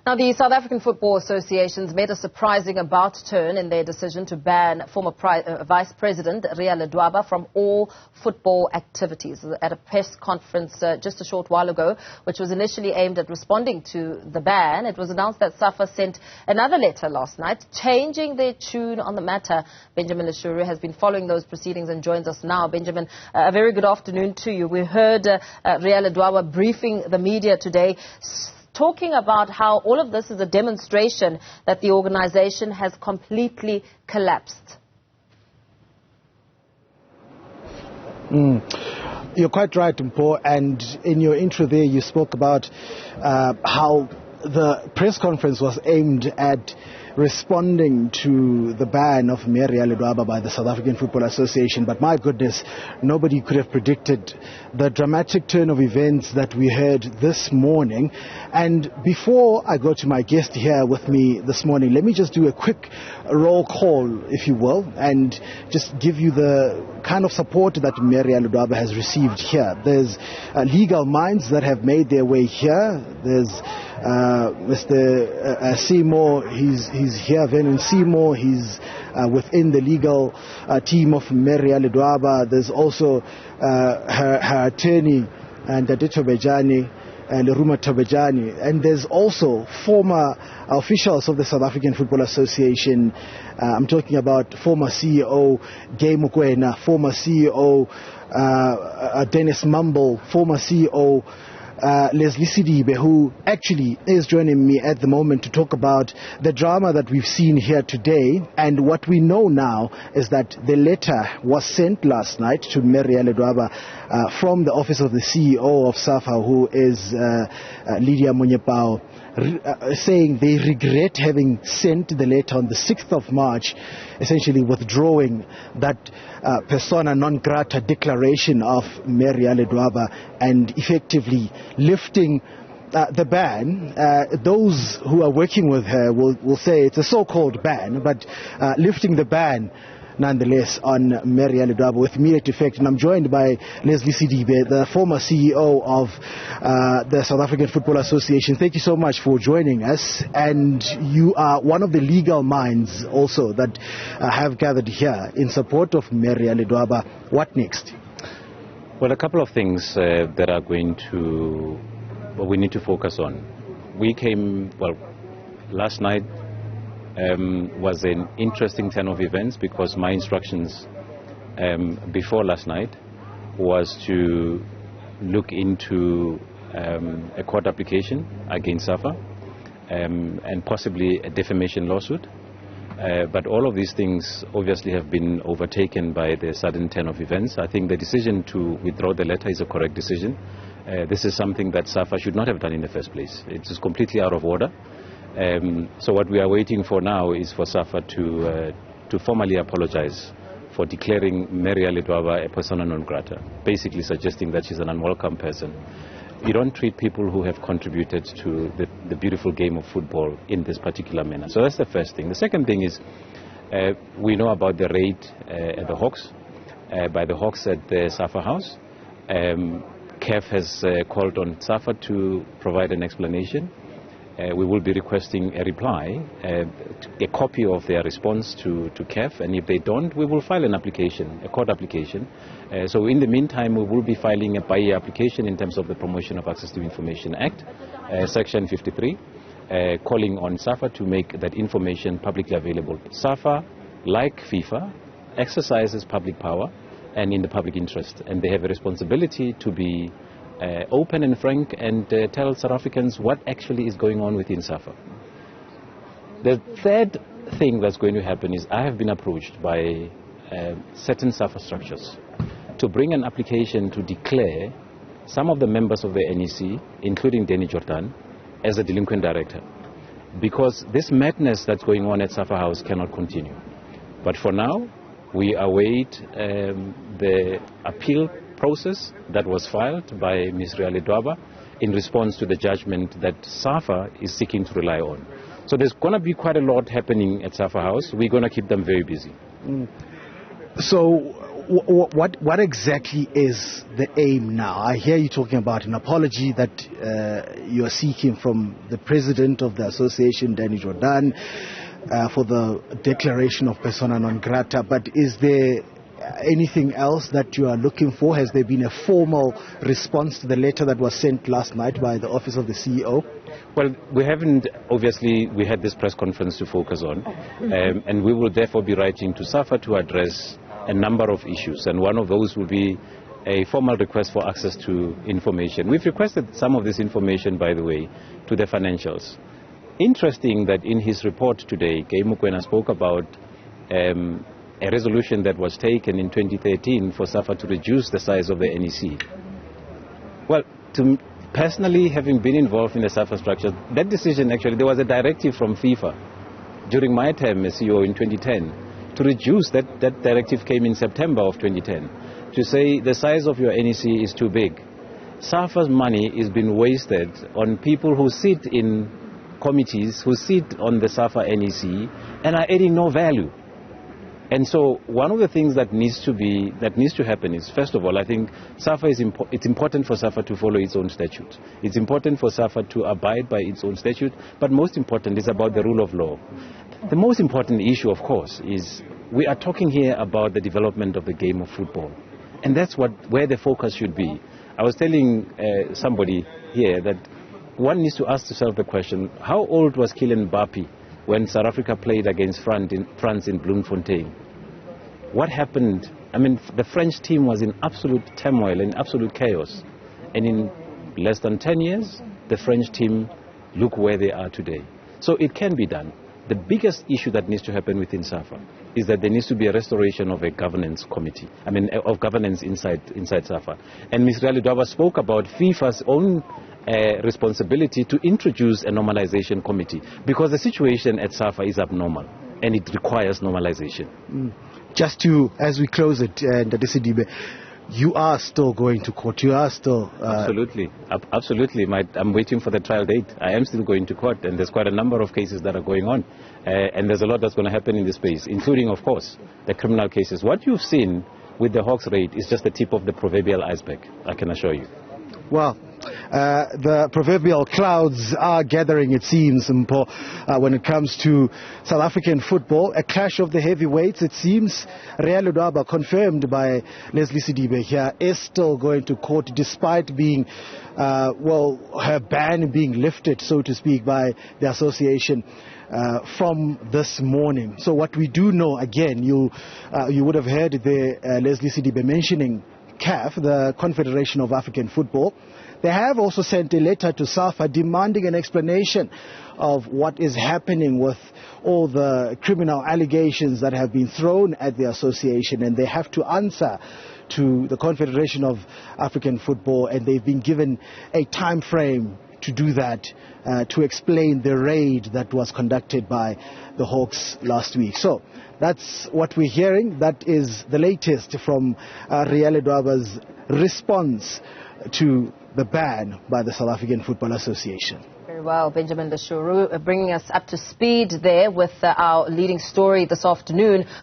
Now, the South African Football Association's made a surprising about turn in their decision to ban former Vice President Ria Ledwaba from all football activities. At a press conference just a short while ago, which was initially aimed at responding to the ban, it was announced that SAFA sent another letter last night, changing their tune on the matter. Benjamin Leshoro has been following those proceedings and joins us now. Benjamin, a very good afternoon to you. We heard Ria Ledwaba briefing the media today, talking about how all of this is a demonstration that the organization has completely collapsed. You're quite right, Mpo, and in your intro there you spoke about how the press conference was aimed at responding to the ban of Ria Ledwaba by the South African Football Association. But my goodness, nobody could have predicted the dramatic turn of events that we heard this morning. And before I go to my guest here with me this morning, let me just do a quick roll call, if you will, and just give you the kind of support that Ria Ledwaba has received here. There's legal minds that have made their way here. There's Mr. Seymour, he's here, Venon Seymour, he's within the legal team of Ria Ledwaba. There's also her attorney, and Tobejani, and Ruma Tobejani, and there's also former officials of the South African Football Association. I'm talking about former CEO Gay Mukwena, former CEO Dennis Mumble, former CEO Leslie Sidibe, who actually is joining me at the moment to talk about the drama that we've seen here today. And what we know now is that the letter was sent last night to Ria Ledwaba from the office of the CEO of SAFA, who is Lydia Munyepao, saying they regret having sent the letter on the 6th of March, essentially withdrawing that persona non grata declaration of Ria Ledwaba and effectively lifting the ban. Those who are working with her will say it's a so-called ban, but lifting the ban nonetheless on Ria Ledwaba with immediate effect. And I'm joined by Leslie Sidibe, the former CEO of the South African Football Association. Thank you so much for joining us. And you are one of the legal minds also that have gathered here in support of Ria Ledwaba. What next? Well, a couple of things that are going to, we need to focus on. We came, last night was an interesting turn of events, because my instructions before last night was to look into a court application against SAFA and possibly a defamation lawsuit. But all of these things obviously have been overtaken by the sudden turn of events. I think the decision to withdraw the letter is a correct decision. This is something that SAFA should not have done in the first place. It is completely out of order. So what we are waiting for now is for SAFA to formally apologize for declaring Ria Ledwaba a persona non grata, basically suggesting that she's an unwelcome person. You don't treat people who have contributed to the beautiful game of football in this particular manner. So that's the first thing. The second thing is we know about the raid at the Hawks, by the Hawks at the SAFA house. CAF has called on SAFA to provide an explanation. We will be requesting a reply, a copy of their response to CAF, and if they don't, we will file an application, a court application. So in the meantime, we will be filing a by-year application in terms of the Promotion of Access to Information Act, Section 53, calling on SAFA to make that information publicly available. SAFA, like FIFA, exercises public power and in the public interest, and they have a responsibility to be open and frank and tell South Africans what actually is going on within SAFA. The third thing that's going to happen is I have been approached by certain SAFA structures to bring an application to declare some of the members of the NEC, including Danny Jordan, as a delinquent director, because this madness that's going on at SAFA House cannot continue. But for now, we await the appeal process that was filed by Ms. Ria Ledwaba in response to the judgment that SAFA is seeking to rely on. So there's going to be quite a lot happening at SAFA House. We're going to keep them very busy. So what exactly is the aim now? I hear you talking about an apology that you are seeking from the president of the association, Danny Jordan, for the declaration of persona non grata. But is there anything else that you are looking for? Has there been a formal response to the letter that was sent last night by the office of the CEO? Well, we haven't. Obviously, we had this press conference to focus on, and we will therefore be writing to SAFA to address a number of issues, and one of those will be a formal request for access to information. We've requested some of this information, by the way, to the financials. Interesting that in his report today, Kay Mokoena spoke about a resolution that was taken in 2013 for SAFA to reduce the size of the NEC. Well, personally, having been involved in the SAFA structure, that decision actually, there was a directive from FIFA during my term as CEO in 2010 to reduce that directive came in September of 2010 to say the size of your NEC is too big. SAFA's money is being wasted on people who sit in committees, who sit on the SAFA NEC and are adding no value. And so one of the things that needs to happen is, first of all, I think SAFA it's important for SAFA to follow its own statute. It's important for SAFA to abide by its own statute, but most important is about the rule of law. The most important issue, of course, is we are talking here about the development of the game of football. And that's where the focus should be. I was telling somebody here that one needs to ask yourself the question, how old was Kylian Mbappe when South Africa played against France in Bloemfontein? What happened? I mean, the French team was in absolute turmoil and absolute chaos. And in less than 10 years, the French team, look where they are today. So it can be done. The biggest issue that needs to happen within SAFA is that there needs to be a restoration of a governance committee, of governance inside SAFA. And Ms. Ria Ledwaba spoke about FIFA's own responsibility to introduce a normalization committee, because the situation at SAFA is abnormal and it requires normalization. Just as we close it, Ndadisidibe, you are still going to court. You are still... Absolutely. I'm waiting for the trial date. I am still going to court, and there's quite a number of cases that are going on. And there's a lot that's going to happen in this space, including, of course, the criminal cases. What you've seen with the Hawks raid is just the tip of the proverbial iceberg, I can assure you. Well, the proverbial clouds are gathering, it seems, Mpo, when it comes to South African football. A clash of the heavyweights, it seems. Ria Ledwaba, confirmed by Leslie Sidibe here, is still going to court despite being, her ban being lifted, so to speak, by the association from this morning. So what we do know, again, you would have heard Leslie Sidibe mentioning CAF, the Confederation of African Football. They have also sent a letter to SAFA demanding an explanation of what is happening with all the criminal allegations that have been thrown at the association, and they have to answer to the Confederation of African Football, and they've been given a time frame to do that, to explain the raid that was conducted by the Hawks last week. So that's what we're hearing. That is the latest from Ria Ledwaba's response to the ban by the South African Football Association. Very well, Benjamin Leshoro, bringing us up to speed there with our leading story this afternoon.